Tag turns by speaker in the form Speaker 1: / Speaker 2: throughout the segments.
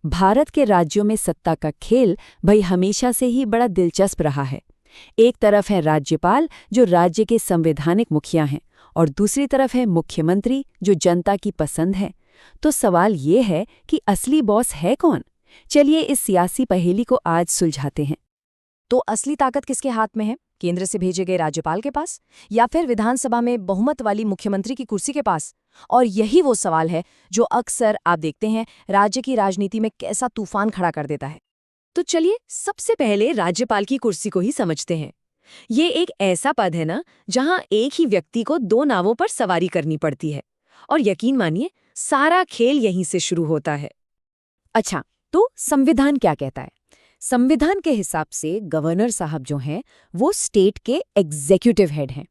Speaker 1: भारत के राज्यों में सत्ता का खेल भाई हमेशा से ही बड़ा दिलचस्प रहा है। एक तरफ है राज्यपाल जो राज्य के संवैधानिक मुखिया हैं और दूसरी तरफ है मुख्यमंत्री जो जनता की पसंद है। तो सवाल ये है कि असली बॉस है कौन? चलिए इस सियासी पहेली को आज सुलझाते हैं।
Speaker 2: तो असली ताकत किसके हाथ में है? केंद्र से भेजे गए राज्यपाल के पास या फिर विधानसभा में बहुमत वाली मुख्यमंत्री की कुर्सी के पास? और यही वो सवाल है जो अक्सर आप देखते हैं राज्य की राजनीति में कैसा तूफान खड़ा कर देता है। तो चलिए सबसे पहले राज्यपाल की कुर्सी को ही समझते हैं। ये एक ऐसा पद है ना जहां एक ही व्यक्ति को दो नावों पर सवारी करनी पड़ती है और यकीन मानिए सारा खेल यहीं से शुरू होता है। अच्छा, तो संविधान क्या कहता है? संविधान के हिसाब से गवर्नर साहब जो हैं वो स्टेट के एग्जीक्यूटिव हेड हैं,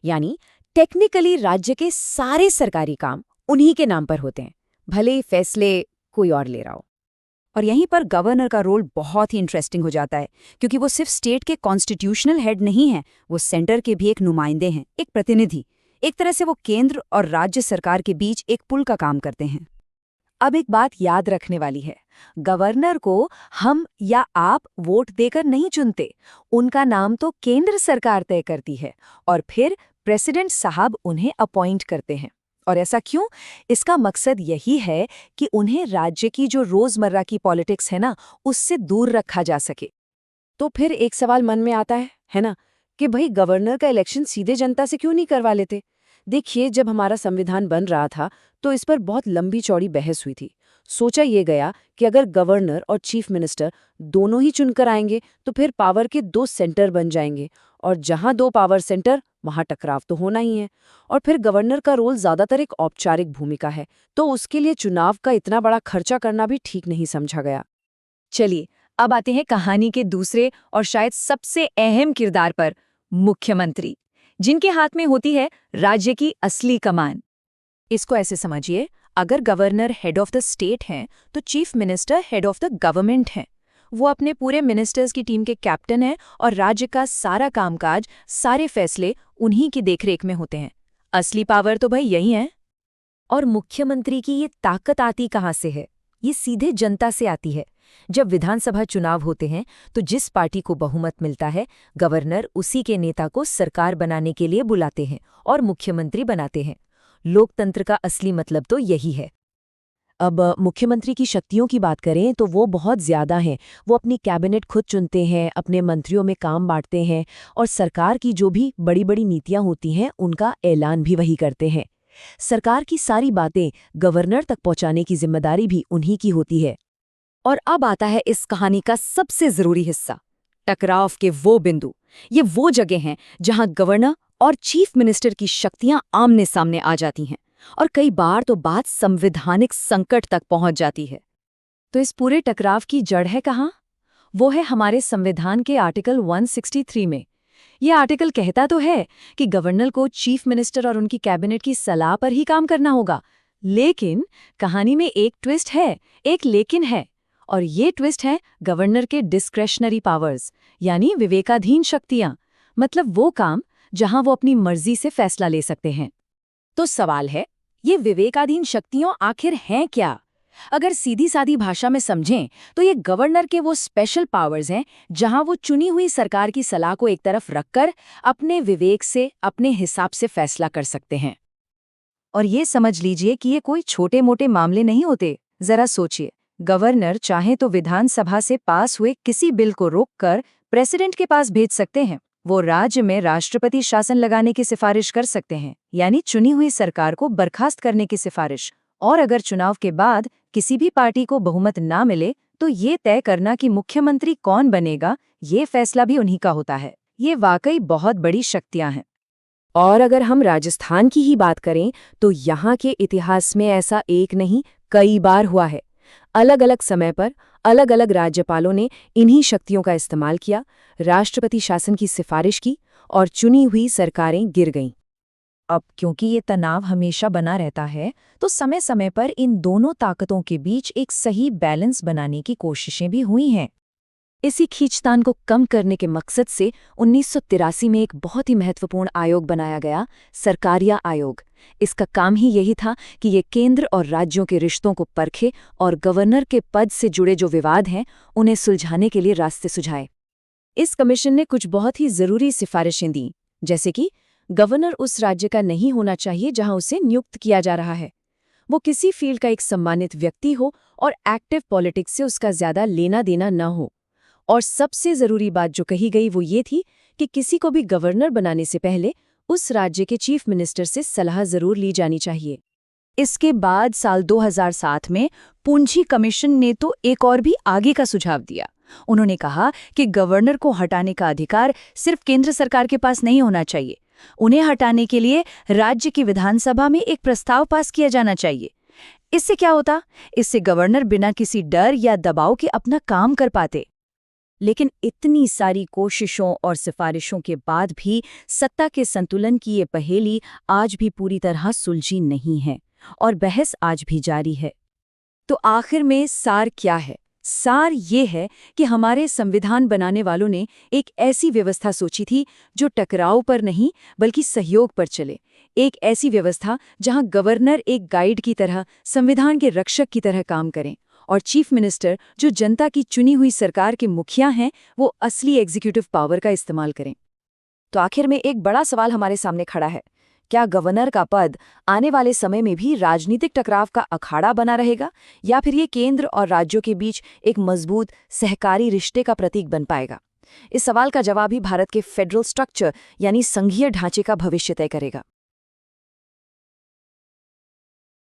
Speaker 2: यानी टेक्निकली राज्य के सारे सरकारी काम उन्हीं के नाम पर होते हैं, भले ही फैसले कोई और ले रहा हो। और यहीं पर गवर्नर का रोल बहुत ही इंटरेस्टिंग हो जाता है क्योंकि वो सिर्फ स्टेट के कॉन्स्टिट्यूशनल हेड नहीं हैं, वो सेंटर के भी एक नुमाइंदे हैं, एक प्रतिनिधि। एक तरह से वो केंद्र और राज्य सरकार के बीच एक पुल का काम करते हैं। अब एक बात याद रखने वाली है, गवर्नर को हम या आप वोट देकर नहीं चुनते, उनका नाम तो केंद्र सरकार तय करती है और फिर प्रेसिडेंट साहब उन्हें अपॉइंट करते हैं। और ऐसा क्यों? इसका मकसद यही है कि उन्हें राज्य की जो रोजमर्रा की पॉलिटिक्स है ना, उससे दूर रखा जा सके। तो फिर एक सवाल मन में आता है ना, कि भाई गवर्नर का इलेक्शन सीधे जनता से क्यों नहीं करवा लेते? देखिए, जब हमारा संविधान बन रहा था तो इस पर बहुत लंबी चौड़ी बहस हुई थी। सोचा ये गया कि अगर गवर्नर और चीफ मिनिस्टर दोनों ही चुनकर आएंगे तो फिर पावर के दो सेंटर बन जाएंगे और जहां दो पावर सेंटर वहां टकराव तो होना ही है। और फिर गवर्नर का रोल ज्यादातर एक औपचारिक भूमिका है, तो उसके लिए चुनाव का इतना बड़ा खर्चा करना भी ठीक नहीं समझा गया। चलिए अब आते हैं कहानी के दूसरे और शायद सबसे अहम किरदार पर, मुख्यमंत्री, जिनके हाथ में होती है राज्य की असली कमान। इसको ऐसे समझिए, अगर governor head of the state हैं तो chief minister head of the government हैं। वो अपने पूरे मिनिस्टर्स की टीम के कैप्टन हैं और राज्य का सारा कामकाज, सारे फैसले उन्हीं की देखरेख में होते हैं। असली पावर तो भाई यही है। और मुख्यमंत्री की ये ताकत आती कहाँ से है? ये सीधे जनता से आती है। जब विधानसभा चुनाव होते हैं तो जिस पार्टी को बहुमत मिलता है, गवर्नर उसी के नेता को सरकार बनाने के लिए बुलाते हैं और मुख्यमंत्री बनाते हैं। लोकतंत्र का असली मतलब तो यही है। अब मुख्यमंत्री की शक्तियों की बात करें तो वो बहुत ज्यादा हैं। वो अपनी कैबिनेट खुद चुनते हैं, अपने मंत्रियों में काम बांटते हैं और सरकार की जो भी बड़ी बड़ी नीतियां होती हैं उनका ऐलान भी वही करते हैं। सरकार की सारी बातें गवर्नर तक पहुंचाने की जिम्मेदारी भी उन्हीं की होती है। और अब आता है इस कहानी का सबसे जरूरी हिस्सा, टकराव के वो बिंदु। ये वो जगह हैं जहां गवर्नर और चीफ मिनिस्टर की शक्तियां आमने सामने आ जाती हैं और कई बार तो बात संवैधानिक संकट तक पहुंच जाती है। तो इस पूरे टकराव की जड़ है कहाँ? वो है हमारे संविधान के आर्टिकल 163 में। ये आर्टिकल कहता तो है कि गवर्नर को चीफ मिनिस्टर और उनकी कैबिनेट की सलाह पर ही काम करना होगा, लेकिन कहानी में एक ट्विस्ट है, एक लेकिन है। और ये ट्विस्ट है गवर्नर के डिस्क्रेशनरी पावर्स, यानी विवेकाधीन शक्तियां, मतलब वो काम जहां वो अपनी मर्जी से फैसला ले सकते हैं। तो सवाल है, ये विवेकाधीन शक्तियां आखिर हैं क्या? अगर सीधी सादी भाषा में समझें तो ये गवर्नर के वो स्पेशल पावर्स हैं जहां वो चुनी हुई सरकार की सलाह को एक तरफ रखकर अपने विवेक से, अपने हिसाब से फैसला कर सकते हैं। और ये समझ लीजिए कि ये कोई छोटे मोटे मामले नहीं होते। जरा सोचिए, गवर्नर चाहे तो विधानसभा से पास हुए किसी बिल को रोककर प्रेसिडेंट के पास भेज सकते हैं। वो राज्य में राष्ट्रपति शासन लगाने की सिफारिश कर सकते हैं, यानी चुनी हुई सरकार को बर्खास्त करने की सिफारिश। और अगर चुनाव के बाद किसी भी पार्टी को बहुमत ना मिले तो ये तय करना कि मुख्यमंत्री कौन बनेगा, ये फैसला भी उन्हीं का होता है। ये वाकई बहुत बड़ी शक्तियां हैं। और अगर हम राजस्थान की ही बात करें तो यहाँ के इतिहास में ऐसा एक नहीं, कई बार हुआ है। अलग अलग समय पर अलग अलग राज्यपालों ने इन्हीं शक्तियों का इस्तेमाल किया, राष्ट्रपति शासन की सिफारिश की और चुनी हुई सरकारें गिर गईं। अब क्योंकि ये तनाव हमेशा बना रहता है तो समय समय पर इन दोनों ताकतों के बीच एक सही बैलेंस बनाने की कोशिशें भी हुई हैं। इसी खींचतान को कम करने के मकसद से 1983 में एक बहुत ही महत्वपूर्ण आयोग बनाया गया, सरकारिया आयोग।
Speaker 1: इसका काम ही यही था कि ये केंद्र और राज्यों के रिश्तों को परखे और गवर्नर के पद से जुड़े जो विवाद हैं उन्हें सुलझाने के लिए रास्ते सुझाए।
Speaker 2: इस कमीशन ने कुछ बहुत ही जरूरी सिफारिशें दी, जैसे कि गवर्नर उस राज्य का नहीं होना चाहिए जहां उसे नियुक्त किया जा रहा है। वो किसी फील्ड का एक सम्मानित व्यक्ति हो और एक्टिव पॉलिटिक्स से उसका ज्यादा लेना देना न हो। और सबसे जरूरी बात जो कही गई वो ये थी कि किसी को भी गवर्नर बनाने से पहले उस राज्य के चीफ मिनिस्टर से सलाह जरूर ली जानी चाहिए।
Speaker 1: इसके बाद साल 2007 में पूंजी कमीशन ने तो एक और भी आगे का सुझाव दिया। उन्होंने कहा कि गवर्नर को हटाने का अधिकार सिर्फ केंद्र सरकार के पास नहीं होना चाहिए। उन्हें हटाने के लिए राज्य की विधानसभा में एक प्रस्ताव पास किया जाना चाहिए। इससे क्या होता? इससे गवर्नर बिना किसी डर या दबाव के अपना काम कर पाते। लेकिन इतनी सारी कोशिशों और सिफारिशों के बाद भी सत्ता के संतुलन की ये पहेली आज भी पूरी तरह सुलझी नहीं है और बहस आज भी जारी है। तो आखिर में सार क्या है? सार ये है कि हमारे संविधान बनाने वालों ने एक ऐसी व्यवस्था सोची थी जो टकराव पर नहीं बल्कि सहयोग पर चले। एक ऐसी व्यवस्था जहां गवर्नर एक गाइड की तरह, संविधान के रक्षक की तरह काम करें और चीफ मिनिस्टर, जो जनता की चुनी हुई सरकार के मुखिया हैं, वो असली एग्जीक्यूटिव पावर का इस्तेमाल करें।
Speaker 2: तो आखिर में एक बड़ा सवाल हमारे सामने खड़ा है। क्या गवर्नर का पद आने वाले समय में भी राजनीतिक टकराव का अखाड़ा बना रहेगा, या फिर ये केंद्र और राज्यों के बीच एक मजबूत सहकारी रिश्ते का प्रतीक बन पाएगा? इस सवाल का जवाब ही भारत के फेडरल स्ट्रक्चर यानी संघीय ढांचे का भविष्य तय करेगा।